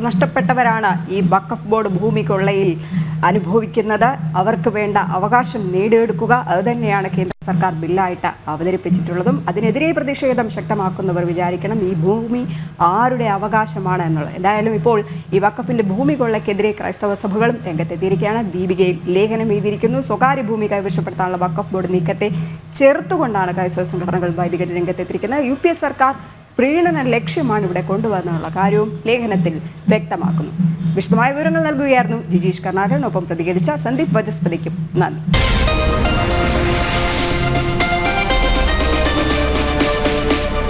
നഷ്ടപ്പെട്ടവരാണ് ഈ വഖഫ് ബോർഡ് ഭൂമി കൊള്ളയിൽ അനുഭവിക്കുന്നത്, അവർക്ക് വേണ്ട അവകാശം നേടിയെടുക്കുക, അതുതന്നെയാണ് കേന്ദ്ര സർക്കാർ ബില്ലായിട്ട് അവതരിപ്പിച്ചിട്ടുള്ളതും. അതിനെതിരെ പ്രതിഷേധം ശക്തമാക്കുന്നവർ വിചാരിക്കണം ഈ ഭൂമി ആരുടെ അവകാശമാണ് എന്നുള്ളത്. എന്തായാലും ഇപ്പോൾ ഈ വഖഫിന്റെ ഭൂമി കൊള്ളയ്ക്കെതിരെ ക്രൈസ്തവ സഭകളും രംഗത്തെത്തിയിരിക്കുകയാണ്. ദീപികയിൽ ലേഖനം എഴുതിയിരിക്കുന്നു. സ്വകാര്യ ഭൂമി കൈവശപ്പെടുത്താനുള്ള വഖഫ് ബോർഡ് നീക്കത്തെ ചെറുത്തുകൊണ്ടാണ് ക്രൈസ്തവ സംഘടനകൾ വൈദികർ രംഗത്തെത്തിയിരിക്കുന്നത്. UPA സർക്കാർ പ്രീണന ലക്ഷ്യമാണ് ഇവിടെ കൊണ്ടുവന്നുള്ള കാര്യവും ലേഖനത്തിൽ വ്യക്തമാക്കുന്നു. വിശദമായ വിവരങ്ങൾ നൽകുകയായിരുന്നു ജിജീഷ് കർണാകരൻ. ഒപ്പം പ്രതികരിച്ച സന്ദീപ് വചസ്പതിക്കും നന്ദി.